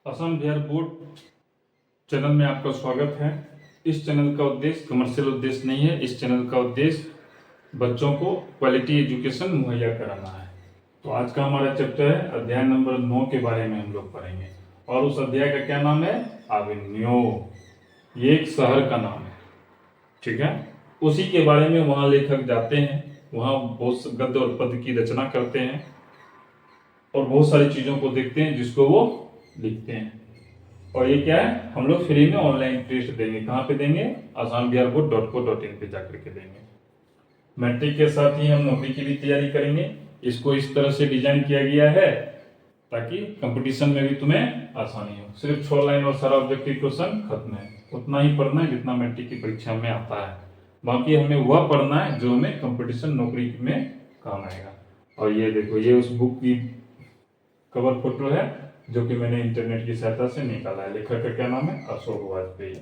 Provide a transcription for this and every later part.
Assam Bihar board channel में आपका स्वागत है। इस चैनल का उद्देश्य कमर्शियल उद्देश्य नहीं है। इस चैनल का उद्देश्य बच्चों को क्वालिटी एजुकेशन मुहैया कराना है। तो आज का हमारा चैप्टर है अध्याय नंबर 9 के बारे में हम लोग पढ़ेंगे। और उस अध्याय का क्या नाम है? एवेन्यू। ये एक शहर का नाम है, ठीक है। उसी के बारे में वहाँ लेखक जाते हैं, वहाँ बहुत गद्य और पद्य की रचना करते हैं और बहुत सारी चीज़ों को देखते हैं जिसको वो लिखते हैं। और ये क्या है, हम लोग फ्री में ऑनलाइन टेस्ट देंगे। कहाँ पे देंगे? asambiharboard.co.in पे जाकर के देंगे। मैट्रिक के साथ ही हम नौकरी की भी तैयारी करेंगे। इसको इस तरह से डिजाइन किया गया है ताकि कंपटीशन में भी तुम्हें आसानी हो। सिर्फ 6 लाइन और सारा ऑब्जेक्टिव क्वेश्चन खत्म है। उतना ही पढ़ना है जितना मैट्रिक की परीक्षा में आता है। बाकी हमें वह पढ़ना है जो हमें कंपटीशन नौकरी में काम आएगा। और ये देखो, ये उस बुक की कवर फोटो है जो कि मैंने इंटरनेट की सहायता से निकाला है। लेखक का क्या नाम है? अशोक वाजपेयी।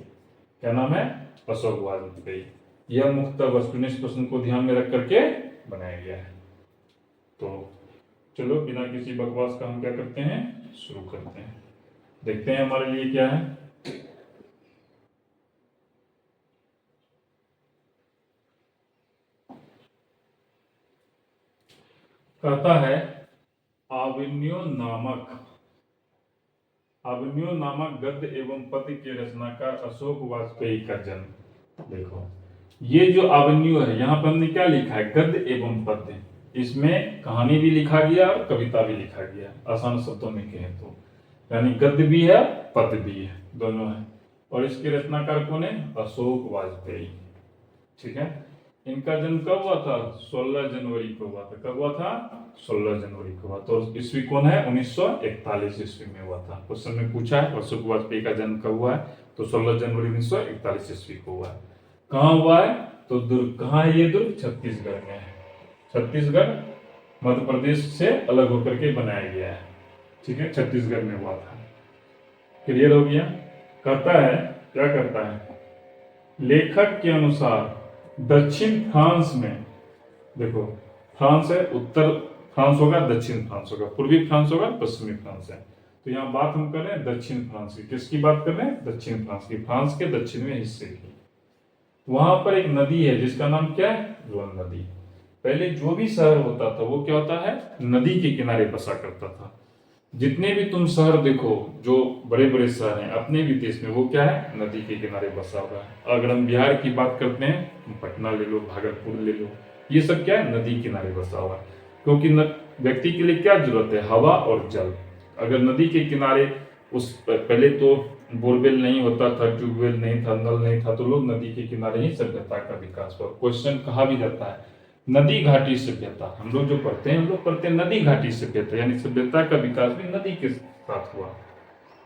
क्या नाम है? अशोक वाजपेयी। यह मुख्यतः वस्तुनिष्ठ प्रश्न को ध्यान में रख करके बनाया गया है। तो चलो बिना किसी बकवास का हम क्या करते हैं, शुरू करते हैं। देखते हैं हमारे लिए क्या है। कहता है अभिमन्यु नामक गद्य एवं पद्य के रचनाकार अशोक वाजपेयी का जन्म। देखो, ये जो अभिमन्यु है, यहाँ पर हमने क्या लिखा है? गद्य एवं पद्य। इसमें कहानी भी लिखा गया और कविता भी लिखा गया, आसान शब्दों में कहें तो। यानी गद्य भी है, पद्य भी है, दोनों है। और इसके रचनाकार कौन है? अशोक वाजपेयी, ठीक है। इनका जन्म कब हुआ था? 16 जनवरी को हुआ था। कब हुआ था? 16 जनवरी को हुआ। तो ईस्वी कौन है? 1941 ईस्वी में हुआ था। क्वेश्चन में पूछा है अशोक वाजपेयी का जन्म कब हुआ है, तो 16 जनवरी 1941 ईस्वी को हुआ है। कहाँ हुआ है? तो दुर्ग। कहाँ है ये दुर्ग? छत्तीसगढ़ में है। छत्तीसगढ़ मध्य प्रदेश से अलग होकर के बनाया गया है, ठीक है। छत्तीसगढ़ में हुआ था। क्लियर हो गया? करता है, क्या करता है? लेखक के अनुसार दक्षिण फ्रांस में, देखो फ्रांस है, उत्तर फ्रांस होगा, दक्षिण फ्रांस होगा, पूर्वी फ्रांस होगा, पश्चिमी फ्रांस है। तो यहाँ बात हम कर रहे हैं दक्षिण फ्रांस की। किसकी बात कर रहे हैं? दक्षिण फ्रांस की, फ्रांस के दक्षिण में हिस्से की। वहां पर एक नदी है जिसका नाम क्या है? रोन नदी। पहले जो भी शहर होता था वो क्या होता है? नदी के किनारे बसा करता था। जितने भी तुम शहर देखो, जो बड़े बड़े शहर हैं अपने भी देश में, वो क्या है? नदी के किनारे बसा हुआ है। अगर हम बिहार की बात करते हैं, पटना ले लो, भागलपुर ले लो, ये सब क्या है? नदी किनारे बसा हुआ है। क्योंकि व्यक्ति के लिए क्या जरूरत है? हवा और जल। अगर नदी के किनारे, उस पहले तो बोरवेल नहीं होता था, ट्यूबवेल नहीं था, नल नहीं था, तो लोग नदी के किनारे ही सभ्यता का विकास हुआ। क्वेश्चन कहा भी जाता है नदी घाटी सभ्यता। हम लोग जो पढ़ते हैं, हम लोग पढ़ते हैं नदी घाटी सभ्यता, यानी सभ्यता का विकास भी नदी के साथ हुआ।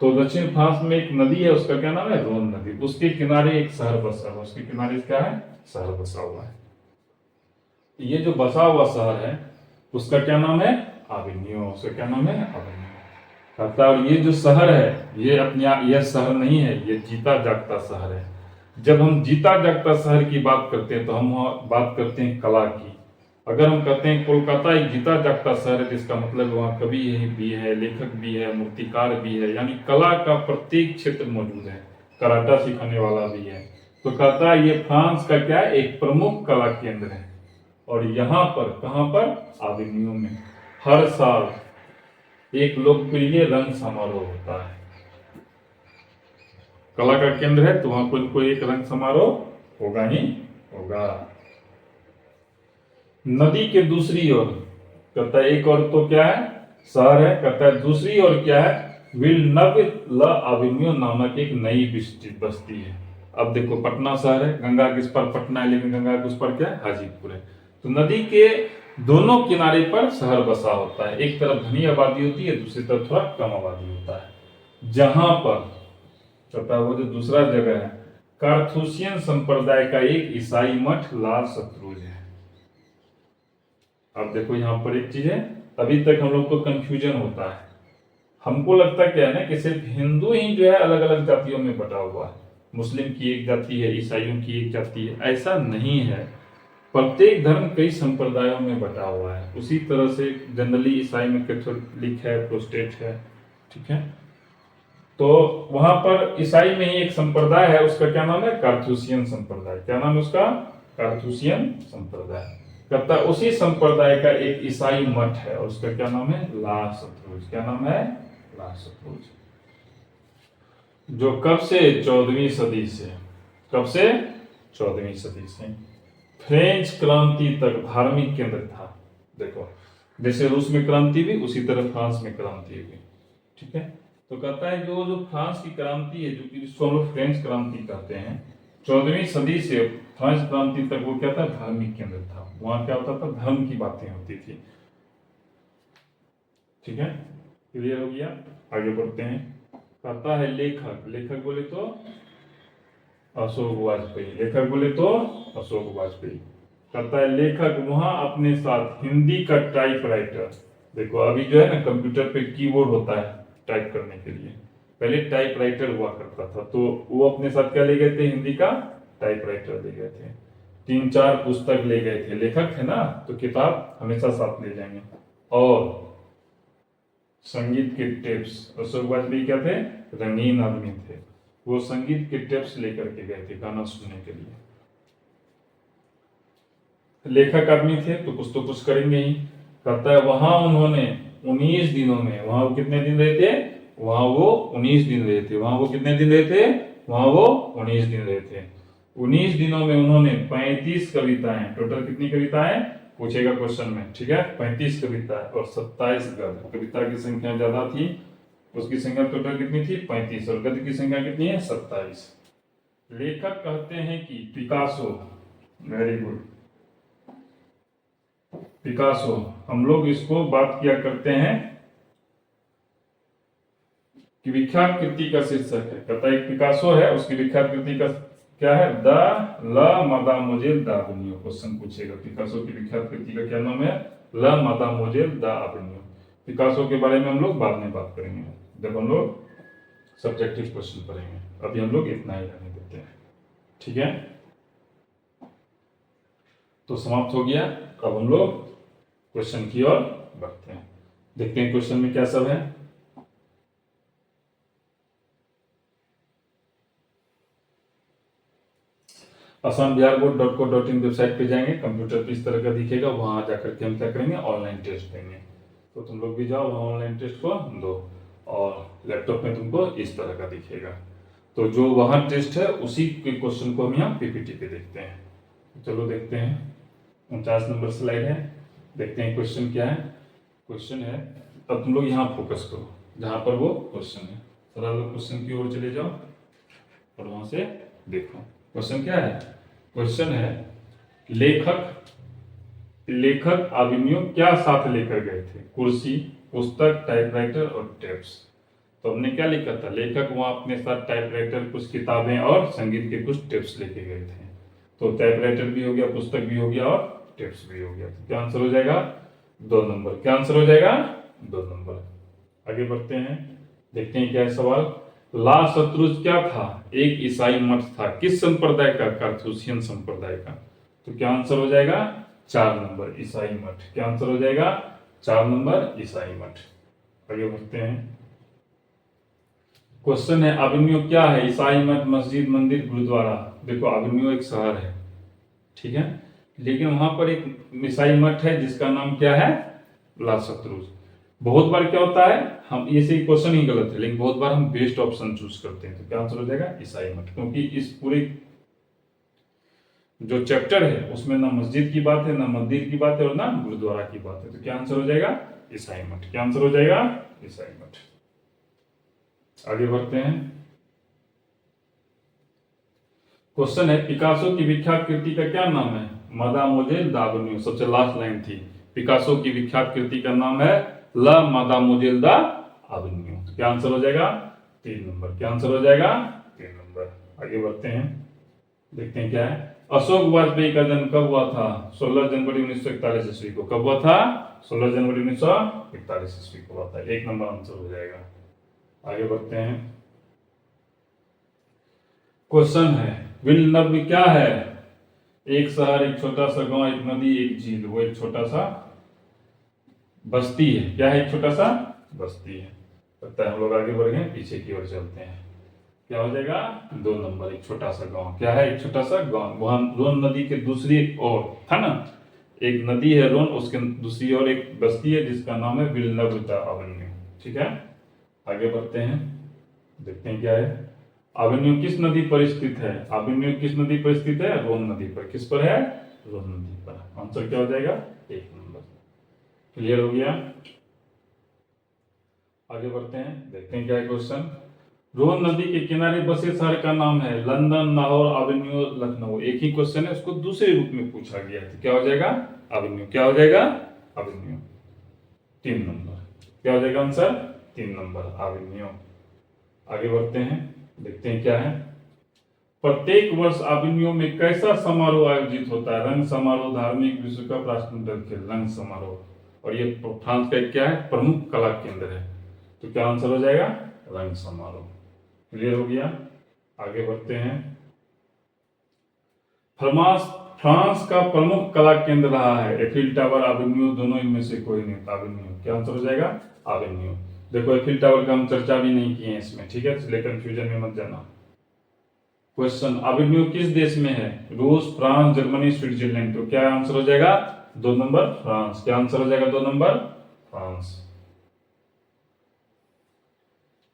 तो दक्षिण फ्रांस में एक नदी है, उसका क्या नाम है? रोन नदी। उसके किनारे एक शहर बसा हुआ। उसके किनारे क्या है? शहर बसा हुआ है। ये जो बसा हुआ शहर है उसका क्या नाम है? एवेन्यू। उसका क्या नाम है? एवेन्यू। कहता है ये जो शहर है, ये अपने यह शहर नहीं है, ये जीता जागता शहर है। जब हम जीता जागता शहर की बात करते हैं तो हम बात करते हैं कला की। अगर हम कहते हैं कोलकाता एक जीता जागता शहर है, जिसका मतलब वहाँ कवि भी है, लेखक भी है, मूर्तिकार भी है, यानी कला का प्रत्येक क्षेत्र मौजूद है, कराटा सिखाने वाला भी है। तो कहता है ये फ्रांस का क्या है? एक प्रमुख कला केंद्र है। और यहाँ पर, कहाँ पर? एवेन्यू में हर साल एक लोकप्रिय रंग समारोह होता है। कला का केंद्र है तो वहां कोई कोई एक रंग समारोह होगा ही होगा। नदी के दूसरी ओर, कहता है एक और तो क्या है? शहर है। कहता है दूसरी ओर क्या है? एवेन्यू नामक एक नई बस्ती है। अब देखो, पटना शहर है, गंगा किस पर? पटना है, लेकिन गंगा के उस पर क्या है? हाजीपुर है। तो नदी के दोनों किनारे पर शहर बसा होता है। एक तरफ घनी आबादी होती है, दूसरी तरफ थोड़ा कम आबादी होता है। जहां पर कहता है वो जो दूसरा जगह है, कार्थूसियन संप्रदाय का एक ईसाई मठ लाल शत्रुज है। अब देखो यहाँ पर एक चीज है, अभी तक हम लोग को कंफ्यूजन होता है। हमको लगता क्या है ना कि सिर्फ हिंदू ही जो है अलग अलग जातियों में बटा हुआ है। मुस्लिम की एक जाति है, ईसाइयों की एक जाति है, ऐसा नहीं है। प्रत्येक धर्म कई संप्रदायों में बटा हुआ है। उसी तरह से जनरली ईसाई में कैथोलिक है, प्रोटेस्टेंट है, ठीक है। तो वहां पर ईसाई में ही एक संप्रदाय है, उसका क्या नाम है? कार्थुसियन संप्रदाय। क्या नाम है उसका? कार्थुसियन संप्रदाय। कहता है उसी संप्रदाय का एक ईसाई मठ है और उसका क्या नाम है? ला सत्रुज। क्या नाम है? ला सत्रुज। जो कब से? 14वीं सदी से। कब से? 14वीं सदी से फ्रेंच क्रांति तक धार्मिक केंद्र था। देखो, जैसे रूस में क्रांति हुई उसी तरह फ्रांस में क्रांति हुई। ठीक है, तो कहता है जो फ्रांस की क्रांति है, जो कि जिसको हम लोग फ्रेंच क्रांति कहते हैं, 14वीं सदी से फ्रांस क्रांति तक वो क्या था? धार्मिक केंद्र था। वहां क्या होता था? धर्म की बातें होती थी। ठीक है, क्लियर हो गया? आगे बढ़ते हैं। कहता है लेखक, लेखक बोले तो अशोक वाजपेयी। लेखक बोले तो अशोक वाजपेयी। कहता है लेखक वहां अपने साथ हिंदी का टाइपराइटर, देखो अभी जो है ना कंप्यूटर पे कीबोर्ड होता है टाइप करने के लिए, पहले टाइपराइटर हुआ करता था, तो वो अपने साथ क्या ले गए थे? हिंदी का टाइपराइटर ले गए थे। 3-4 पुस्तक ले गए थे। लेखक थे ना, तो किताब हमेशा साथ ले जाएंगे। और संगीत के टेप्स, अशोक वाजपेयी क्या थे? रंगीन आदमी थे, वो संगीत के टेप्स लेकर के गए थे गाना सुनने के लिए। लेखक आदमी थे तो कुछ करेंगे ही। कहता है वहां उन्होंने 19 दिनों में, वहां वो कितने दिन रहे थे? वहां वो 19 दिन रहे थे। वहां वो कितने दिन रहे थे? वहां वो 19 दिन रहे थे। 19 दिनों में उन्होंने 35 कविताएं, टोटल कितनी कविताएं पूछेगा क्वेश्चन में, ठीक है? 35 कविताएं और 27 गद्य। कविता की संख्या ज्यादा थी, उसकी संख्या टोटल कितनी थी? 35, और गद्य की संख्या कितनी है? 27। लेखक कहते हैं कि पिकासो, वेरी गुड, पिकासो, हम लोग इसको बात किया करते हैं कि विख्यात कृति का शीर्षक है। कहता है पिकासो है, उसकी विख्यात कृति का क्या है? द ला मादामोजेल दाबनियो। क्वेश्चन पूछेगा पिकासो की विख्यात कृति का क्या नाम है? ला मादामोजेल दाबनियो। पिकासो के बारे में हम लोग बाद में बात करेंगे, जब हम लोग सब्जेक्टिव क्वेश्चन पढ़ेंगे। अभी हम लोग इतना ही रहने देते हैं, ठीक है? तो समाप्त हो गया। अब हम लोग क्वेश्चन की ओर बढ़ते हैं, देखते हैं क्वेश्चन में क्या सब है। asambiharboard.co.in वेबसाइट पे जाएंगे, कंप्यूटर पे इस तरह का दिखेगा, वहां जाकर के हम क्या करेंगे? ऑनलाइन टेस्ट देंगे। तो तुम लोग भी जाओ वहां ऑनलाइन टेस्ट को दो, और लैपटॉप में तुमको इस तरह का दिखेगा। तो जो वहां टेस्ट है उसी के क्वेश्चन को हम यहाँ पीपीटी पे देखते हैं। चलो देखते हैं, 49 नंबर स्लाइड है, देखते हैं क्वेश्चन क्या है। क्वेश्चन है, अब तुम लोग यहाँ फोकस करो जहां पर वो क्वेश्चन है, थोड़ा लोग क्वेश्चन की ओर चले जाओ और वहां से देखो क्वेश्चन क्या है। क्वेश्चन है लेखक अभिनयो क्या साथ लेकर गए थे? कुर्सी, पुस्तक, टाइपराइटर और टेप्स। तो हमने क्या लिखा था? लेखक वहां अपने साथ टाइपराइटर, कुछ किताबें और संगीत के कुछ टेप्स लेके गए थे। तो टाइपराइटर भी हो गया, पुस्तक भी हो गया और टेप्स भी हो गया। तो क्या आंसर हो जाएगा? 2 नंबर। क्या आंसर हो जाएगा? 2 नंबर। आगे बढ़ते हैं, देखते हैं क्या है सवाल। ला सत्रुज क्या था? एक ईसाई मठ था। किस संप्रदाय का? कार्थुसियन संप्रदाय का। तो क्या आंसर हो जाएगा? 4 नंबर, ईसाई मठ। क्या आंसर हो जाएगा? 4 नंबर, ईसाई मठ। आगे बढ़ते हैं, क्वेश्चन है अभिन्यो क्या है? ईसाई मठ, मस्जिद, मंदिर, गुरुद्वारा। देखो अभिन्यो एक शहर है, ठीक है, लेकिन वहां पर एक ईसाई मठ है जिसका नाम क्या है? ला सत्रुज। बहुत बार क्या होता है, हम ये से क्वेश्चन ही गलत है, लेकिन बहुत बार हम बेस्ट ऑप्शन चूज करते हैं। तो क्या आंसर हो जाएगा? ईसाई मठ, क्योंकि इस पूरे जो चैप्टर है उसमें ना मस्जिद की बात है, ना मंदिर की बात है और ना गुरुद्वारा की बात है। तो क्या आंसर हो जाएगा? ईसाई मठ। क्या आंसर हो जाएगा? ईसाई मठ। आगे बढ़ते हैं, क्वेश्चन है पिकासो की विख्यात कृति का क्या नाम है? मादामोजेल दाबनियो। सबसे लास्ट लाइन थी, पिकासो की विख्यात कृति का नाम है ला मादामोजेल दा अभिन्यो। क्या आंसर हो जाएगा? 3 नंबर। क्या आंसर हो जाएगा? 3 नंबर। आगे बढ़ते हैं, देखते हैं क्या है। अशोक वाजपेयी का जन्म कब हुआ था? 16 जनवरी 1941 ईस्वी को। कब हुआ था? 16 जनवरी 1941 ईस्वी को हुआ था। 1 नंबर आंसर हो जाएगा। आगे बढ़ते हैं, क्वेश्चन है विलनब क्या है? एक शहर, एक छोटा सा गांव, एक नदी, एक झील। वो एक छोटा सा बस्ती है। क्या है? एक छोटा सा बस्ती है। लगता है हम लोग आगे बढ़ गए, पीछे की ओर चलते हैं। क्या हो जाएगा? 2 नंबर, एक छोटा सा गांव। क्या है? एक छोटा सा गांव। वहां रोन नदी के दूसरी ओर था ना, एक नदी है रोन, उसके दूसरी ओर एक बस्ती है जिसका नाम है विल्लविता एवेन्यू। ठीक है, आगे बढ़ते हैं, देखते हैं क्या है। एवेन्यू किस नदी पर स्थित है? एवेन्यू किस नदी पर स्थित है? रोन नदी पर। किस पर है? रोन नदी पर। आंसर क्या हो जाएगा? 1 नंबर। क्लियर हो गया? आगे बढ़ते हैं, देखते हैं क्या है क्वेश्चन। रोहन नदी के किनारे बसे शहर का नाम है लंदन, लाहौर, एवेन्यू, लखनऊ। एक ही क्वेश्चन है, उसको दूसरे रूप में पूछा गया है। तो क्या हो जाएगा? एवेन्यू। क्या हो जाएगा? एवेन्यू। 3 नंबर। क्या हो जाएगा आंसर? 3 number, Avenue. आगे बढ़ते हैं, देखते हैं क्या है। प्रत्येक वर्ष एवेन्यू में कैसा समारोह आयोजित होता है? रंग समारोह, धार्मिक, विश्व कप, राष्ट्रमंडल खेल। रंग समारोह। और ये फ्रांस का क्या है? प्रमुख कला केंद्र है। तो क्या आंसर हो जाएगा? रंग समारोह। क्लियर हो गया? आगे बढ़ते हैं। फ्रांस फ्रांस का प्रमुख कला केंद्र रहा है एफिल टावर, एवेन्यू, दोनों इनमें से कोई नहीं। एवेन्यू। क्या आंसर हो जाएगा? एवेन्यू। देखो एफिल टावर का हम चर्चा भी नहीं किए हैं इसमें, ठीक है, इसलिए कंफ्यूजन में मत जाना। क्वेश्चन, एवेन्यू किस देश में है? रूस, फ्रांस, जर्मनी, स्विट्जरलैंड। तो क्या आंसर हो जाएगा? 2 नंबर, फ्रांस। क्या आंसर हो जाएगा? 2 नंबर, फ्रांस।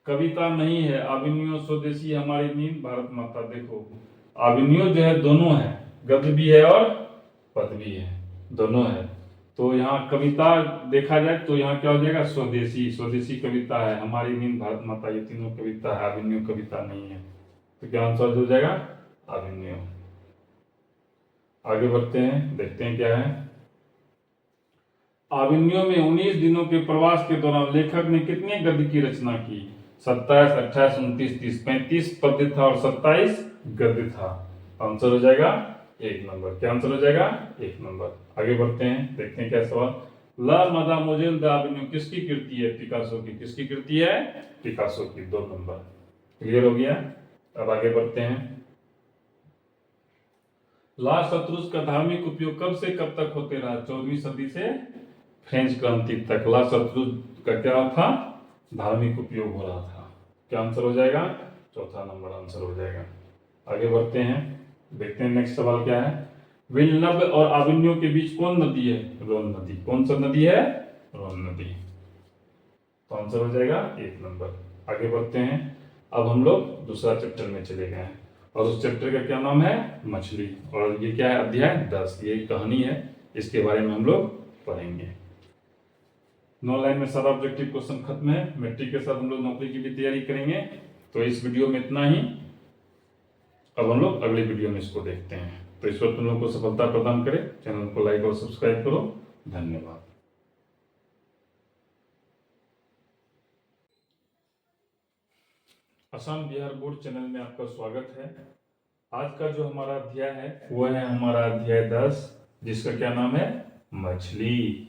कविता नहीं है एवेन्यू, स्वदेशी, हमारी नींद, भारत माता। देखो एवेन्यू जो है दोनों है, गद्य भी है और पद भी है, दोनों है। तो यहाँ कविता देखा जाए तो यहाँ क्या हो जाएगा? स्वदेशी। स्वदेशी कविता है, हमारी नींद, भारत माता, ये तीनों कविता है, एवेन्यू कविता नहीं है। तो क्या आंसर हो जाएगा? एवेन्यू। आगे बढ़ते हैं, देखते हैं क्या है। एवेन्यू में 19 दिनों के प्रवास के दौरान लेखक ने कितने गद्य की रचना की? 27, 28, 29, 30। 35 पद्य था और 27 गद्य था। आंसर हो जाएगा 1 नंबर। क्या आंसर हो जाएगा? 1 नंबर। आगे बढ़ते हैं, देखते हैं क्या सवाल। ला मदामोजेल द एवेन्यू किसकी कृति है? पिकासो की। किसकी कृति है? पिकासो की। 2 नंबर। क्लियर हो गया? अब आगे बढ़ते हैं। ला शत्रुस का धार्मिक उपयोग कब से कब तक होते रहा? 14वीं सदी से फ्रेंच क्रांति तक ला शत्रुस का क्या था? धार्मिक उपयोग हो रहा था। क्या आंसर हो जाएगा? चौथा नंबर आंसर हो जाएगा। आगे बढ़ते हैं, देखते हैं नेक्स्ट सवाल क्या है। विल्नब और एवेन्यू के बीच कौन नदी है? रोन नदी। कौन सा नदी है? रोन नदी। तो आंसर हो जाएगा 1 नंबर। आगे बढ़ते हैं, अब हम लोग दूसरा चैप्टर में चले गए हैं और उस चैप्टर का क्या नाम है? मछली। और ये क्या है? अध्याय 10। ये कहानी है, इसके बारे में हम लोग पढ़ेंगे। 9 लाइन में सारा ऑब्जेक्टिव क्वेश्चन खत्म है। मैट्रिक के साथ हम लोग नौकरी की भी तैयारी करेंगे। तो इस वीडियो में इतना ही। अब हम लोग अगले वीडियो में इसको देखते हैं। तो ईश्वर तुम लोग को सफलता प्रदान करे। चैनल को लाइक और सब्सक्राइब करो। धन्यवाद। असम बिहार बोर्ड चैनल में आपका स्वागत है। आज का जो हमारा अध्याय है वो है हमारा अध्याय 10, जिसका क्या नाम है? मछली।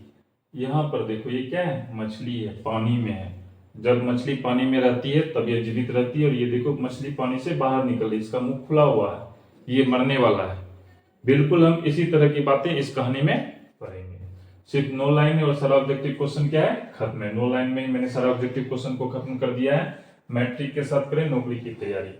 यहाँ पर देखो ये क्या है? मछली है, पानी में है। जब मछली पानी में रहती है तब ये जीवित रहती है। और ये देखो मछली पानी से बाहर निकल रही है, इसका मुंह खुला हुआ है, ये मरने वाला है। बिल्कुल हम इसी तरह की बातें इस कहानी में पढ़ेंगे। सिर्फ 9 लाइन है और सारा ऑब्जेक्टिव क्वेश्चन क्या है? खत्म है। 9 लाइन में ही मैंने सारा ऑब्जेक्टिव क्वेश्चन को खत्म कर दिया है। मैट्रिक के साथ करें नौकरी की तैयारी।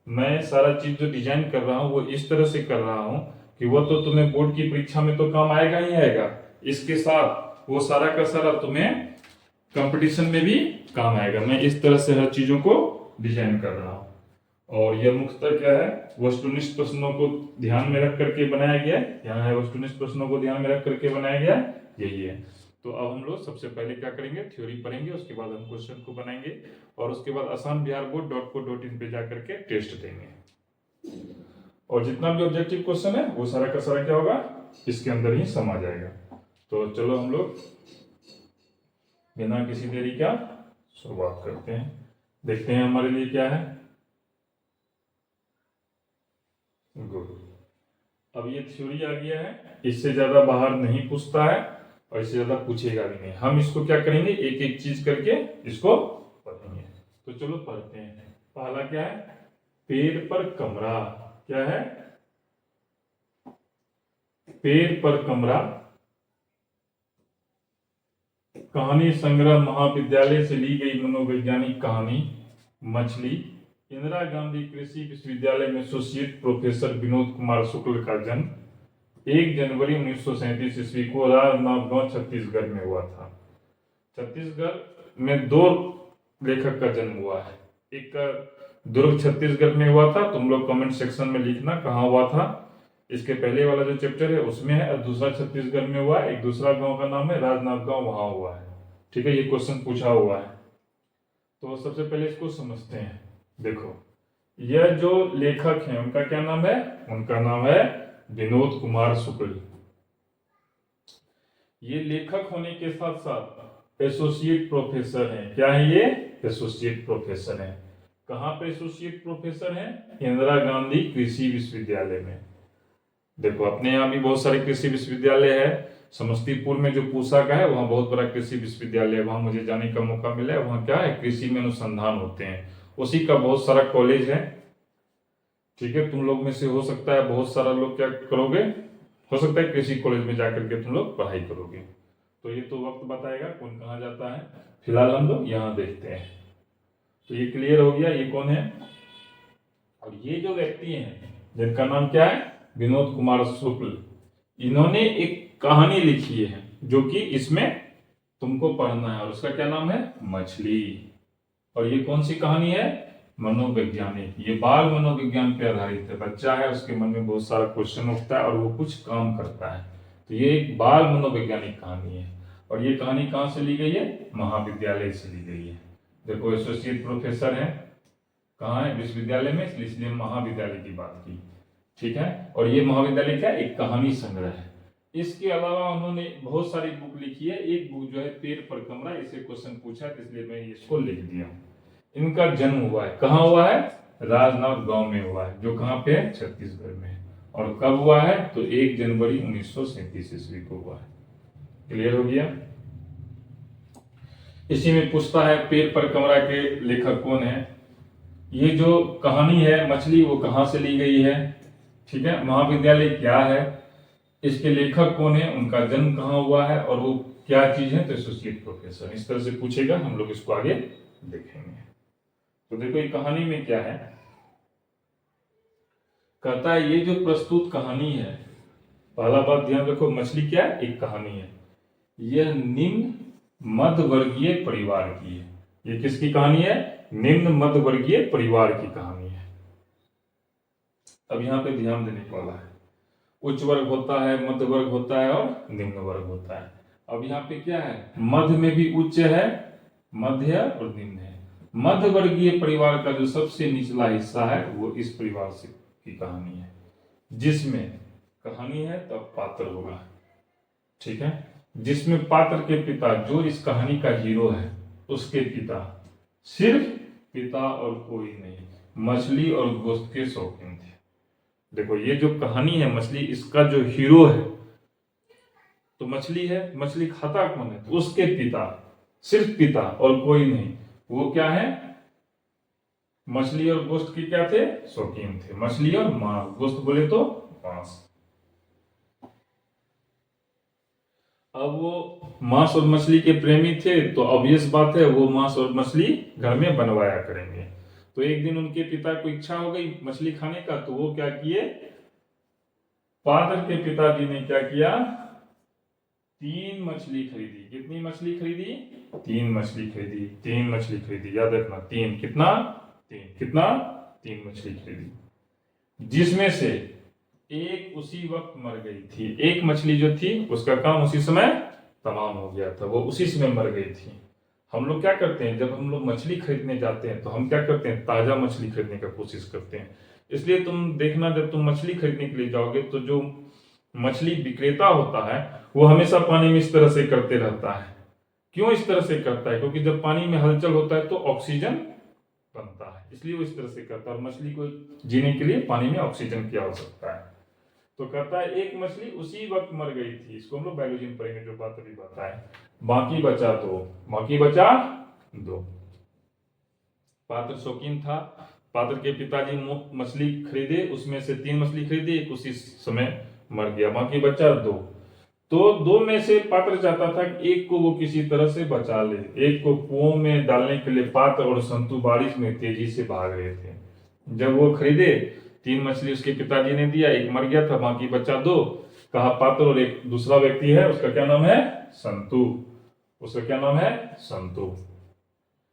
मैं सारा चीज जो डिजाइन कर रहा हूँ वो इस तरह से कर रहा हूँ कि वो तो तुम्हें बोर्ड की परीक्षा में तो काम आएगा ही आएगा, इसके साथ वो सारा का सारा तुम्हें कंपटीशन में भी काम आएगा। मैं इस तरह से हर चीजों को डिजाइन कर रहा हूँ। और यह मुख्यतः क्या है? वस्तुनिष्ठ प्रश्नों को ध्यान में रख करके बनाया गया है। यहाँ है वस्तुनिष्ठ प्रश्नों को ध्यान में रख करके बनाया गया है, यही है। तो अब हम लोग सबसे पहले क्या करेंगे? थ्योरी पढ़ेंगे, उसके बाद हम क्वेश्चन को बनाएंगे और उसके बाद asambiharboard.co.in पे जाकर के टेस्ट देंगे। और जितना भी ऑब्जेक्टिव क्वेश्चन है वो सारा का सारा क्या होगा? इसके अंदर ही समा जाएगा। तो चलो हम लोग बिना किसी देरी का शुरुआत करते हैं। देखते हैं हमारे लिए क्या है। गुड। अब ये थ्योरी आ गया है, इससे ज्यादा बाहर नहीं पूछता है और इससे ज्यादा पूछेगा भी नहीं। हम इसको क्या करेंगे? एक एक चीज करके इसको पढ़ेंगे। तो चलो पढ़ते हैं। पहला क्या है? पेड़ पर कमरा। क्या है? पेड़ पर कमरा कहानी संग्रह महाविद्यालय से ली गई मनोवैज्ञानिक कहानी मछली। इंदिरा गांधी कृषि विश्वविद्यालय में एसोसिएट प्रोफेसर विनोद कुमार शुक्ल का जन्म 1 जनवरी 1937 ईस्वी को राजनांदगांव छत्तीसगढ़ में हुआ था। छत्तीसगढ़ में 2 लेखक का जन्म हुआ है। एक का दुर्ग छत्तीसगढ़ में हुआ था, तुम लोग कमेंट सेक्शन में लिखना कहाँ हुआ था। इसके पहले वाला जो चैप्टर है उसमें है, और दूसरा छत्तीसगढ़ में हुआ है। एक दूसरा गांव का नाम है राजनांदगांव, वहां हुआ है। ठीक है, ये क्वेश्चन पूछा हुआ है। तो सबसे पहले इसको समझते हैं। देखो, यह जो लेखक हैं उनका क्या नाम है? उनका नाम है विनोद कुमार शुक्ल। ये लेखक होने के साथ साथ एसोसिएट प्रोफेसर हैं। क्या है ये? एसोसिएट प्रोफेसर हैं। कहां पे एसोसिएट प्रोफेसर हैं? इंदिरा गांधी कृषि विश्वविद्यालय में। देखो, अपने यहाँ भी बहुत सारे कृषि विश्वविद्यालय है। समस्तीपुर में जो पूसा का है वहाँ बहुत बड़ा कृषि विश्वविद्यालय है, वहाँ मुझे जाने का मौका मिला है। वहाँ क्या है? कृषि में अनुसंधान होते हैं, उसी का बहुत सारा कॉलेज है। ठीक है, तुम लोग में से हो सकता है बहुत सारा लोग क्या करोगे, हो सकता है कृषि कॉलेज में जाकर के तुम लोग पढ़ाई करोगे। तो ये तो वक्त बताएगा कौन कहाँ जाता है। फिलहाल हम लोग यहाँ देखते हैं। तो ये क्लियर हो गया ये कौन है। और ये जो व्यक्ति हैं जिनका नाम क्या है? विनोद कुमार शुक्ल। इन्होंने एक कहानी लिखी है जो कि इसमें तुमको पढ़ना है, और उसका क्या नाम है? मछली। और ये कौन सी कहानी है? मनोवैज्ञानिक। ये बाल मनोविज्ञान पे आधारित है। बच्चा है, उसके मन में बहुत सारा क्वेश्चन उठता है और वो कुछ काम करता है। तो ये एक बाल मनोवैज्ञानिक कहानी है। और ये कहानी कहाँ से ली गई है? महाविद्यालय से ली गई है। देखो, एसोसिएट प्रोफेसर है, कहाँ है? विश्वविद्यालय में, इसलिए महाविद्यालय की बात की। ठीक है, और ये महाविद्यालय क्या? एक कहानी संग्रह है। इसके अलावा उन्होंने बहुत सारी बुक लिखी है। एक बुक जो है पेड़ पर कमरा, इसे क्वेश्चन पूछा है इसलिए मैं इसको लिख दिया हूँ। इनका जन्म हुआ है, कहाँ हुआ है? राजनांदगांव में हुआ है, जो कहाँ पे है? छत्तीसगढ़ में। और कब हुआ है? तो 1 जनवरी 1937 ईस्वी को हुआ है। क्लियर हो गया। इसी में पूछता है पेड़ पर कमरा के लेखक कौन है। ये जो कहानी है मछली, वो कहाँ से ली गई है? ठीक है, महाविद्यालय क्या है, इसके लेखक कौन है, उनका जन्म कहाँ हुआ है, और वो क्या चीज है? तो एसोसिएट प्रोफेसर। इस तरह से पूछेगा, हम लोग इसको आगे देखेंगे। तो देखो, ये कहानी में क्या है, कहता है ये जो प्रस्तुत कहानी है, पहला बात ध्यान रखो, मछली क्या है? एक कहानी है। यह निम्न मध्य वर्गीय परिवार की है। ये किसकी कहानी है? निम्न मध्य वर्गीय परिवार की कहानी है। अब यहाँ पे ध्यान देने वाला है, उच्च वर्ग होता है, मध्य वर्ग होता है और निम्न वर्ग होता है। अब यहाँ पे क्या है? मध्य में भी उच्च है, मध्य और निम्न है। मध्य वर्गीय परिवार का जो सबसे निचला हिस्सा है वो इस परिवार से की कहानी है, जिसमें कहानी है तब पात्र होगा। ठीक है, जिसमें पात्र के पिता, जो इस कहानी का हीरो है, उसके पिता सिर्फ पिता और कोई नहीं, मछली और गोश्त के शौकीन थे। देखो, ये जो कहानी है मछली, इसका जो हीरो है तो मछली है। मछली खाता कौन है? तो उसके पिता, सिर्फ पिता और कोई नहीं। वो क्या है? मछली और गोश्त के क्या थे? शौकीन थे। मछली और मांस, गोश्त बोले तो मांस। अब वो मांस और मछली के प्रेमी थे, तो ऑब्वियस बात है वो मांस और मछली घर में बनवाया करेंगे। तो एक दिन उनके पिता को इच्छा हो गई मछली खाने का, तो वो क्या किए, पात्र के पिताजी ने क्या किया, 3 मछली खरीदी। कितनी मछली खरीदी? 3 मछली खरीदी। 3 मछली खरीदी, याद रखना, 3 कितना? 3 कितना? 3 मछली खरीदी, जिसमें से एक उसी वक्त मर गई थी। एक मछली जो थी उसका काम उसी समय तमाम हो गया था, वो उसी समय मर गई थी। हम लोग क्या करते हैं, जब हम लोग मछली खरीदने जाते हैं तो हम क्या करते हैं, ताजा मछली खरीदने का कोशिश करते हैं। इसलिए तुम देखना, जब तुम मछली खरीदने के लिए जाओगे तो जो मछली विक्रेता होता है वो हमेशा पानी में इस तरह से करते रहता है। क्यों इस तरह से करता है? क्योंकि जब पानी में हलचल होता है तो ऑक्सीजन बनता है, इसलिए वो इस तरह से करता है। और मछली को जीने के लिए पानी में ऑक्सीजन की आवश्यकता है। तो कहता है एक मछली उसी वक्त मर गई थी। इसको हम लोग बायोलॉजी में पढ़ेंगे, जो बात अभी बताए। बाकी बचा 2, बाकी बचा 2। पात्र शौकीन था, पात्र के पिताजी मछली खरीदे, उसमें से 3 मछली खरीदी, एक उसी समय मर गया, बाकी बचा 2। तो दो में से पात्र चाहता था कि एक को वो किसी तरह से बचा ले। एक को कुओं में डालने के लिए पात्र और संतु बारिश में तेजी से भाग रहे थे। जब वो खरीदे, 3 मछली उसके पिताजी ने दिया, एक मर गया था, बाकी बचा 2। कहा पात्र और एक दूसरा व्यक्ति है, उसका क्या नाम है? संतु। उसका क्या नाम है? संतु।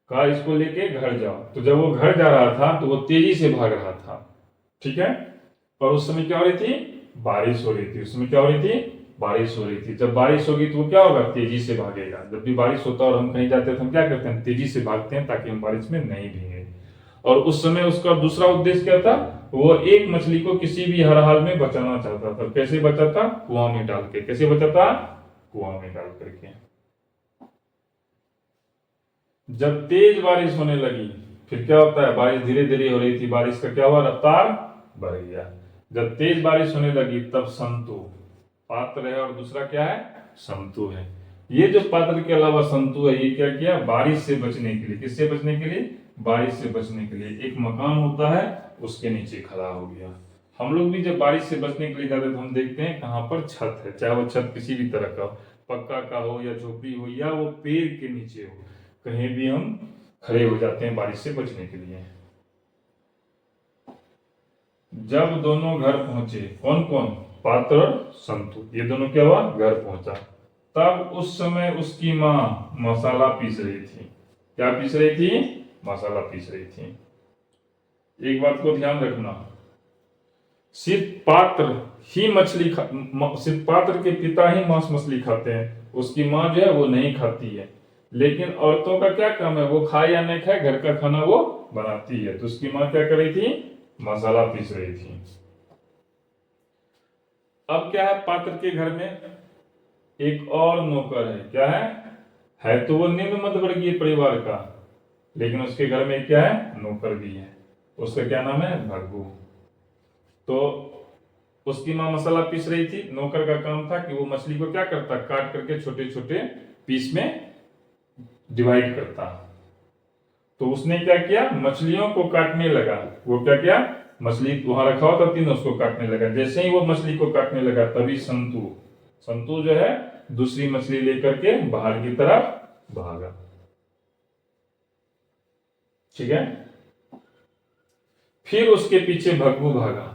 कहा इसको लेके घर जाओ। तो जब वो घर जा रहा था तो वो तेजी से भाग रहा था, ठीक है। और उस समय क्या हो रही थी? बारिश हो रही थी। उस समय क्या हो रही थी? बारिश हो रही थी। जब बारिश होगी तो वो क्या होगा? तेजी से भागेगा। जब भी बारिश होता है और हम कहीं जाते हैं तो हम क्या करते हैं? तेजी से भागते हैं ताकि हम बारिश में नहीं भीगे। और उस समय उसका दूसरा उद्देश्य क्या था? वो एक मछली को किसी भी हर हाल में बचाना चाहता था। कैसे बचाता? कुआं में डाल के। कैसे बचाता? कुआं में डाल करके। जब तेज बारिश होने लगी, फिर क्या होता है? बारिश धीरे धीरे हो रही थी, बारिश का क्या हुआ? रफ्तार बढ़ गया। जब तेज बारिश होने लगी तब संतु, पात्र है और दूसरा क्या है? संतु है। ये जो पात्र के अलावा संतु है, ये क्या किया? बारिश से बचने के लिए। किससे बचने के लिए? बारिश से बचने के लिए एक मकान होता है उसके नीचे खड़ा हो गया। हम लोग भी जब बारिश से बचने के लिए जाते हैं तो हम देखते हैं कहाँ पर छत है, चाहे वो छत किसी भी तरह का हो, पक्का का हो या झोपड़ी हो या वो पेड़ के नीचे हो, कहीं भी हम खड़े हो जाते हैं बारिश से बचने के लिए। जब दोनों घर पहुंचे, कौन कौन? पात्र और संतु, ये दोनों क्या हुआ? घर पहुंचा। तब उस समय उसकी माँ मसाला पीस रही थी। क्या पीस रही थी? मसाला पीस रही थी। एक बात को ध्यान रखना, सिर्फ पात्र ही सिर्फ पात्र के पिता ही मांस मछली खाते हैं, उसकी माँ जो है वो नहीं खाती है। लेकिन औरतों का क्या काम है? वो खाए या नहीं खाए, घर का खाना वो बनाती है। तो उसकी माँ क्या कर रही थी? मसाला पीस रही थी। अब क्या है? पात्र के घर में एक और नौकर है। क्या है तो वो निम्न मध्यवर्गीय परिवार का, लेकिन उसके घर में क्या है? नौकर भी है। उसका क्या नाम है? भग्गू। तो उसकी माँ मसाला पीस रही थी। नौकर का काम था कि वो मछली को क्या करता? काट करके छोटे छोटे पीस में डिवाइड करता। तो उसने क्या किया? मछलियों को काटने लगा। वो क्या किया? मछली वहां रखा हुआ था 3, उसको काटने लगा। जैसे ही वो मछली को काटने लगा तभी संतु जो है दूसरी मछली लेकर के बाहर की तरफ भागा। ठीक है। फिर उसके पीछे भग्गू भागा।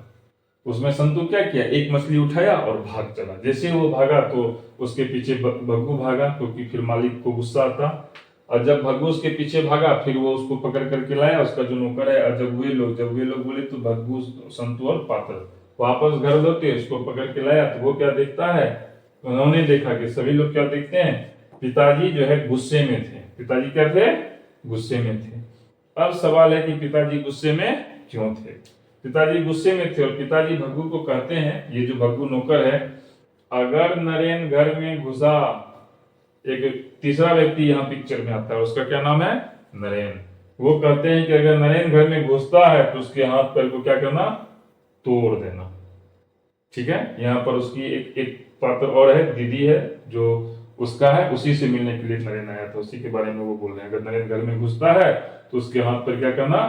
उसमें संतु क्या किया? एक मछली उठाया और भाग चला। जैसे वो भागा तो उसके पीछे भग्गू भागा, क्योंकि फिर मालिक को गुस्सा आता। और जब भग्गू उसके पीछे भागा फिर वो उसको पकड़ करके लाया, उसका जो नौकर है। और जब वे लोग बोले तो भग्गू, संतु और पात्र वापस घर लौटे, उसको पकड़ के लाया। तो वो क्या देखता है? उन्होंने देखा कि सभी लोग क्या देखते हैं? पिताजी जो है गुस्से में थे। पिताजी क्या थे? गुस्से में थे। अब सवाल है कि पिताजी गुस्से में क्यों थे? पिताजी गुस्से में थे और पिताजी भग्गू को कहते हैं, ये जो भग्गू नौकर है, अगर नरेन घर में घुसा, एक तीसरा व्यक्ति यहाँ पिक्चर में आता है, उसका क्या नाम है? नरेन। वो कहते हैं कि अगर नरेन घर में घुसता है तो उसके हाथ पैर को क्या करना? तोड़ देना। ठीक है। यहाँ पर उसकी एक पात्र और है, दीदी है, जो उसका है, उसी से मिलने के लिए नरेन आया था। उसी के बारे में वो बोल रहे हैं, अगर नरेन घर में घुसता है तो उसके हाथ पर क्या करना?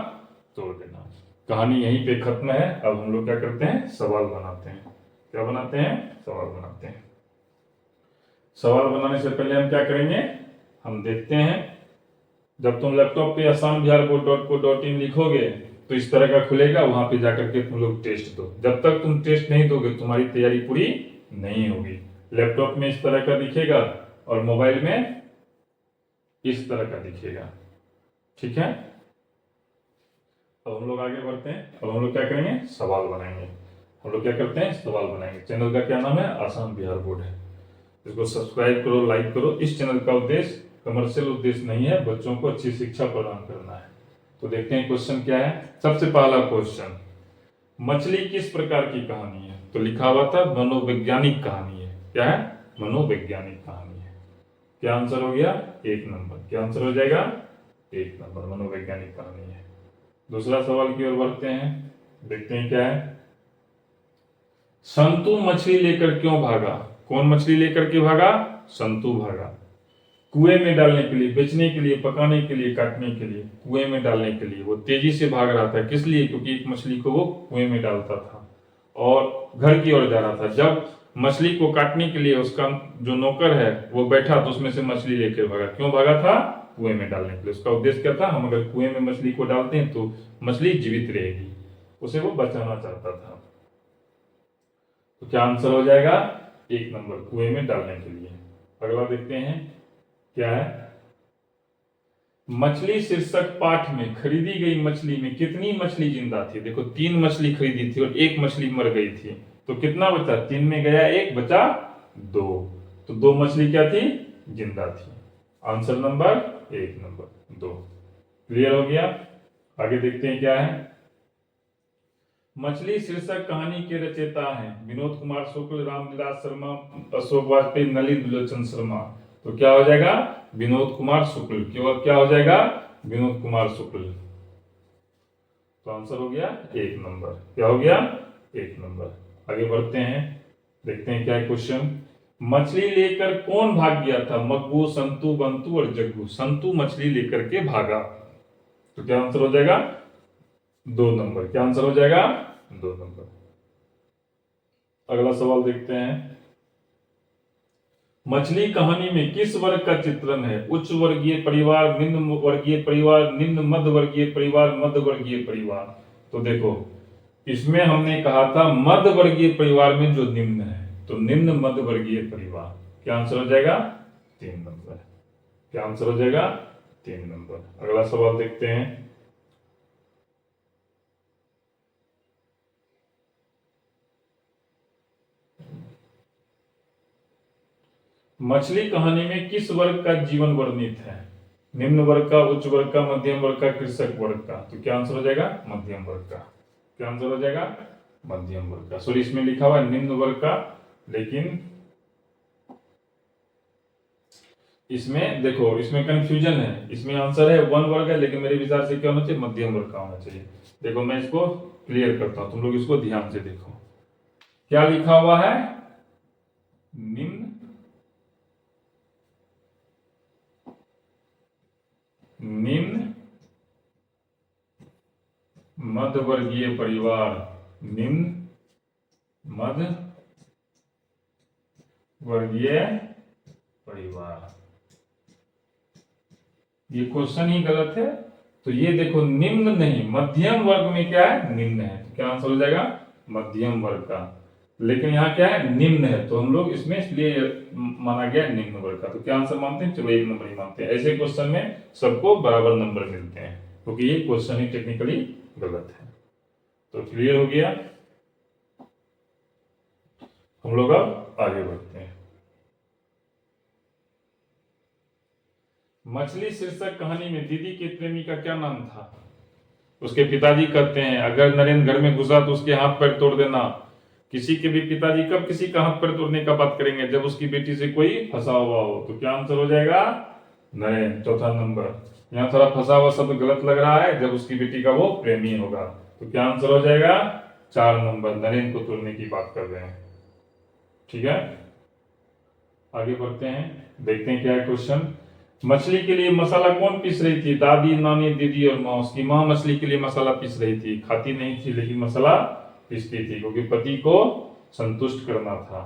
तोड़ देना। कहानी यहीं पे खत्म है। अब हम लोग क्या करते हैं? सवाल बनाते हैं। क्या बनाते हैं? सवाल बनाते हैं। सवाल बनाने से पहले हम क्या करेंगे? हम देखते हैं, जब तुम लैपटॉप पे asambiharboard.co.in लिखोगे तो इस तरह का खुलेगा, वहां पे जाकर के तुम लोग टेस्ट दो। जब तक तुम टेस्ट नहीं दोगे तुम्हारी तैयारी पूरी नहीं होगी। लैपटॉप में इस तरह का दिखेगा और मोबाइल में इस तरह का दिखेगा। ठीक है। अब हम लोग आगे बढ़ते हैं। अब हम लोग क्या करेंगे? सवाल बनाएंगे। हम लोग क्या करते हैं? सवाल बनाएंगे। चैनल का क्या नाम है? आसाम बिहार बोर्ड है। इसको सब्सक्राइब करो, लाइक करो। इस चैनल का उद्देश्य कमर्शियल उद्देश्य नहीं है, बच्चों को अच्छी शिक्षा प्रदान करना है। तो देखते हैं क्वेश्चन क्या है। सबसे पहला क्वेश्चन, मछली किस प्रकार की कहानी है? तो लिखा हुआ था मनोवैज्ञानिक कहानी है। क्या है? मनोवैज्ञानिक कहानी है। क्या आंसर हो गया? 1 नंबर। क्या आंसर हो जाएगा? 1 नंबर, मनोवैज्ञानिक कहानी है। दूसरा सवाल की ओर बढ़ते हैं, देखते हैं क्या है। संतु मछली लेकर क्यों भागा? कौन मछली लेकर के भागा? संतु भागा। कुएं में डालने के लिए, बेचने के लिए, पकाने के लिए, काटने के लिए, कुएं में डालने के लिए वो तेजी से भाग रहा था। किस लिए? क्योंकि एक मछली को वो कुएं में डालता था और घर की ओर जा रहा था। जब मछली को काटने के लिए उसका जो नौकर है वो बैठा तो उसमें से मछली लेकर भागा। क्यों भागा था? कुएं में डालने के लिए। उसका उद्देश्य क्या था? हम अगर कुएं में मछली को डालते हैं तो मछली जीवित रहेगी, उसे वो बचाना चाहता था। तो क्या आंसर हो जाएगा? 1 नंबर, कुएं में डालने के लिए। अगला देखते हैं क्या है। मछली शीर्षक पाठ में खरीदी गई मछली में कितनी मछली जिंदा थी? देखो 3 मछली खरीदी थी और 1 मछली मर गई थी, तो कितना बचा? 3 में गया 1, बचा 2, तो 2 मछली क्या थी? जिंदा थी। Answer number 1 number 2। क्लियर हो गया? आगे देखते हैं क्या है। मछली शीर्षक कहानी के रचयिता हैं विनोद कुमार शुक्ल, रामविलास शर्मा, अशोक वाजपेयी, नलिन विलोचन शर्मा। तो क्या हो जाएगा? विनोद कुमार शुक्ल। क्यों? क्या हो जाएगा? विनोद कुमार शुक्ल। तो आंसर हो गया 1 नंबर। क्या हो गया? 1 नंबर। आगे बढ़ते हैं, देखते हैं क्या है क्वेश्चन। मछली लेकर कौन भाग गया था? मग्गू, संतू, बंतू और जग्गू। संतू मछली लेकर के भागा। तो क्या आंसर हो जाएगा? 2 नंबर। क्या आंसर हो जाएगा? 2 नंबर। अगला सवाल देखते हैं। मछली कहानी में किस वर्ग का चित्रण है? उच्च वर्गीय परिवार, निम्न वर्गीय परिवार, निम्न मध्य वर्गीय परिवार, मध्य वर्गीय परिवार। तो देखो इसमें हमने कहा था मध्य वर्गीय परिवार में जो निम्न है, तो निम्न मध्य वर्गीय परिवार। क्या आंसर हो जाएगा? 3 नंबर। क्या आंसर हो जाएगा? 3 नंबर। अगला सवाल देखते हैं। मछली कहानी में किस वर्ग का जीवन वर्णित है? निम्न वर्ग का, उच्च वर्ग का, मध्यम वर्ग का, कृषक वर्ग का। तो क्या आंसर हो जाएगा? मध्यम वर्ग का। क्या आंसर हो जाएगा? मध्यम वर्ग का। सॉरी, इसमें लिखा हुआ है निम्न वर्ग का, लेकिन इसमें देखो इसमें कंफ्यूजन है। इसमें आंसर है 1 वर्ग है, लेकिन मेरे विचार से क्या होना चाहिए? मध्यम वर्ग का होना चाहिए। देखो मैं इसको क्लियर करता हूं, तुम लोग इसको ध्यान से देखो। क्या लिखा हुआ है? निम्न निम्न मध्य वर्गीय परिवार, निम्न मध्य वर्गीय परिवार। ये क्वेश्चन ही गलत है। तो ये देखो निम्न नहीं, मध्यम वर्ग में क्या है? निम्न है। तो क्या आंसर हो जाएगा? मध्यम वर्ग का। लेकिन यहाँ क्या है? निम्न है, तो हम लोग इसमें इसलिए माना गया निम्न वर्ग का। तो क्या आंसर मानते हैं? चलो 1 नंबर ही मानते हैं। ऐसे क्वेश्चन में सबको बराबर नंबर मिलते हैं, क्योंकि ये क्वेश्चन ही टेक्निकली गलत है। तो क्लियर हो गया? हम लोग अब आगे बढ़ते हैं। मछली शीर्षक कहानी में दीदी के प्रेमी का क्या नाम था? उसके पिताजी कहते हैं अगर नरेंद्र घर में घुसा तो उसके हाथ पैर तोड़ देना। किसी के भी पिताजी कब किसी का हाथ पैर तोड़ने का बात करेंगे? जब उसकी बेटी से कोई फंसा हुआ हो। तो क्या आंसर हो जाएगा? नरेंद्र। चौथा नंबर। यहाँ थोड़ा फंसा हुआ शब्द गलत लग रहा है, जब उसकी बेटी का वो प्रेमी होगा। तो क्या आंसर हो जाएगा? 4 नंबर। नरेंद्र को तोड़ने की बात कर रहे हैं। ठीक है, आगे बढ़ते हैं, देखते हैं क्या है क्वेश्चन। मछली के लिए मसाला कौन पीस रही थी? दादी, नानी, दीदी और माँ। उसकी माँ मछली के लिए मसाला पीस रही थी। खाती नहीं थी, लेकिन मसाला पीसती थी, क्योंकि पति को संतुष्ट करना था।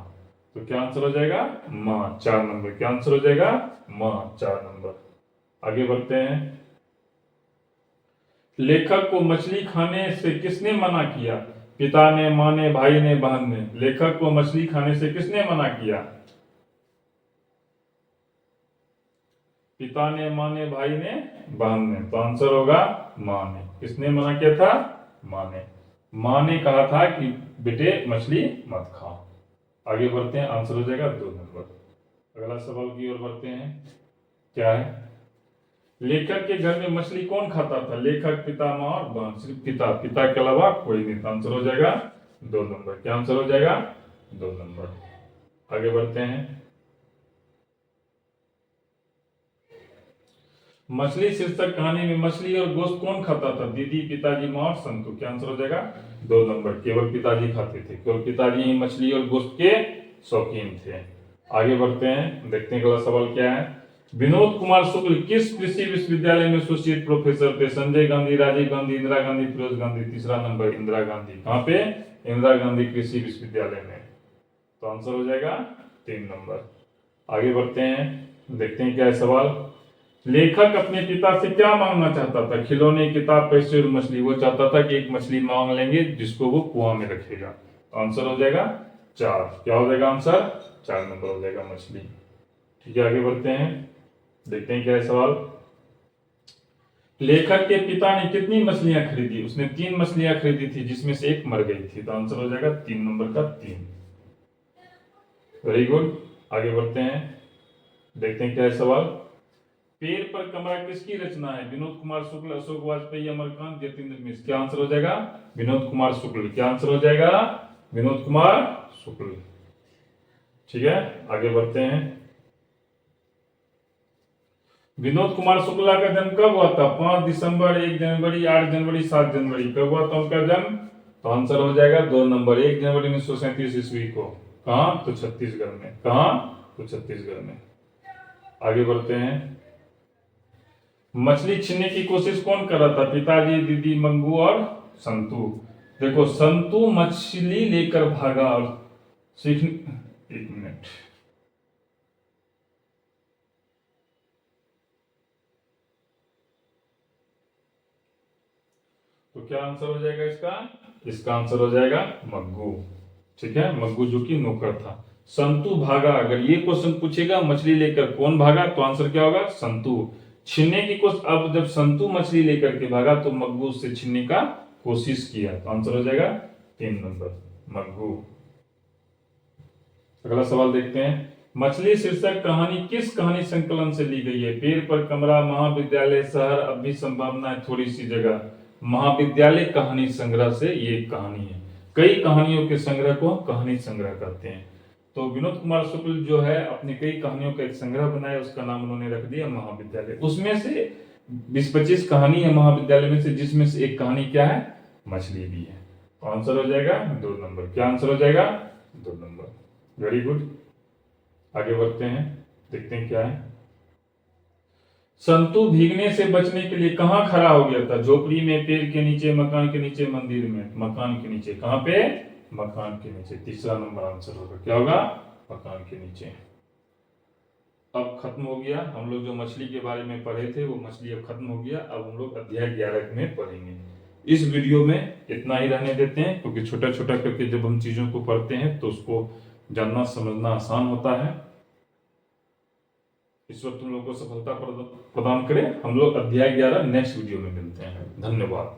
तो क्या आंसर हो जाएगा? माँ। 4 नंबर। क्या आंसर हो जाएगा? माँ। 4 नंबर। आगे बढ़ते हैं। लेखक को मछली खाने से किसने मना किया? पिता ने, माँ ने, भाई ने, बहन ने। लेखक को मछली खाने से किसने मना किया? पिता ने, माँ ने, भाई ने, बहन ने। तो आंसर होगा माँ ने। किसने मना किया था? माँ ने। माँ ने कहा था कि बेटे मछली मत खाओ। आगे बढ़ते हैं, आंसर हो जाएगा 2 नंबर। अगला सवाल की ओर बढ़ते हैं, क्या है? लेखक के घर में मछली कौन खाता था? लेखक, पिता, माँ और बहन। सिर्फ पिता, पिता के अलावा कोई नहीं। तो आंसर हो जाएगा 2 नंबर। क्या आंसर हो जाएगा? 2 नंबर। आगे बढ़ते हैं। मछली शीर्षक कहानी में मछली और गोश्त कौन खाता था? दीदी, पिताजी, माँ और संतू। क्या आंसर हो जाएगा? 2 नंबर। केवल पिताजी खाते थे, केवल पिताजी ही मछली और गोश्त के शौकीन थे। आगे बढ़ते हैं, देखते हैं अगला सवाल क्या है। विनोद कुमार शुक्ल किस कृषि विश्वविद्यालय में एसोसिएट प्रोफेसर थे? संजय गांधी, राजीव गांधी, इंदिरा गांधी, फिरोज गांधी। तीसरा नंबर इंदिरा गांधी। कहाँ पे? इंदिरा गांधी कृषि विश्वविद्यालय में। तो आंसर हो जाएगा 3 नंबर। आगे बढ़ते हैं, देखते हैं क्या है सवाल। लेखक अपने पिता से क्या मांगना चाहता था? खिलौने, किताब, पैसे और मछली। वो चाहता था कि एक मछली मांग लेंगे जिसको वो कुआं में रखेगा। तो आंसर हो जाएगा 4। क्या हो जाएगा आंसर? 4 नंबर हो जाएगा मछली। ठीक है, आगे बढ़ते हैं, देखते हैं क्या है सवाल। लेखक के पिता ने कितनी मछलियां खरीदी? उसने 3 मछलियां खरीदी थी जिसमें से एक मर गई थी। तो आंसर हो जाएगा 3 नंबर का 3। Very good. आगे बढ़ते हैं, देखते हैं क्या है सवाल। पेड़ पर कमरा किसकी रचना है? विनोद कुमार शुक्ल, अशोक वाजपेयी, अमरकांत, यतीन्द्र मिश्र। क्या आंसर हो जाएगा? विनोद कुमार शुक्ल। क्या आंसर हो जाएगा? विनोद कुमार शुक्ल। ठीक है, आगे बढ़ते हैं। विनोद कुमार शुक्ला का जन्म कब हुआ था? 5 दिसंबर, 1 जनवरी, 8 जनवरी, 7 जनवरी। कब हुआ था उनका जन्म? तो आंसर हो जाएगा 2 नंबर, 1 जनवरी 1937 ईस्वी को। कहा? तो छत्तीसगढ़ में। कहा? तो छत्तीसगढ़ में। आगे बढ़ते हैं, मछली छीनने की कोशिश कौन कर रहा था? पिताजी, दीदी, मंगू और संतू। देखो, संतू मछली लेकर भागा और सीखने, 1 मिनट, तो क्या आंसर हो जाएगा इसका? इसका आंसर हो जाएगा मग्गू। ठीक है, मग्गू जो कि नौकर था। संतू भागा, अगर ये क्वेश्चन पूछेगा मछली लेकर कौन भागा, तो आंसर क्या होगा? संतू। छीनने की कोशिश, अब जब संतू मछली लेकर के भागा तो मग्गू उससे छीनने का कोशिश किया। तो आंसर हो जाएगा 3 नंबर, मग्गू। अगला सवाल देखते हैं, मछली शीर्षक कहानी किस कहानी संकलन से ली गई है? पेड़ पर कमरा, महाविद्यालय, शहर, अब भी संभावना है, थोड़ी सी जगह। महाविद्यालय कहानी संग्रह से ये कहानी है। कई कहानियों के संग्रह को कहानी संग्रह कहते हैं। तो विनोद कुमार शुक्ल जो है अपनी कई कहानियों का एक संग्रह बनाया, उसका नाम उन्होंने रख दिया महाविद्यालय। उसमें से 20-25 कहानी है महाविद्यालय में से, जिसमें से एक कहानी क्या है? मछली भी है। तो आंसर हो जाएगा 2 नंबर। क्या आंसर हो जाएगा? 2 नंबर। Very good. आगे बढ़ते हैं, देखते हैं क्या है। संतू भीगने से बचने के लिए कहां खड़ा हो गया था? झोपड़ी में, पेड़ के नीचे, मकान के नीचे, मंदिर में। मकान के नीचे। कहां पे? मकान के नीचे। तीसरा नंबर आंसर होगा। क्या होगा? मकान के नीचे। अब खत्म हो गया, हम लोग जो मछली के बारे में पढ़े थे वो मछली अब खत्म हो गया। अब हम लोग अध्याय 11 में पढ़ेंगे। इस वीडियो में इतना ही रहने देते हैं, क्योंकि छोटा छोटा करके जब हम चीजों को पढ़ते हैं तो उसको जानना समझना आसान होता है। ईश्वर तुम लोगों को सफलता प्रदान करे। हम लोग अध्याय 11 नेक्स्ट वीडियो में मिलते हैं। धन्यवाद।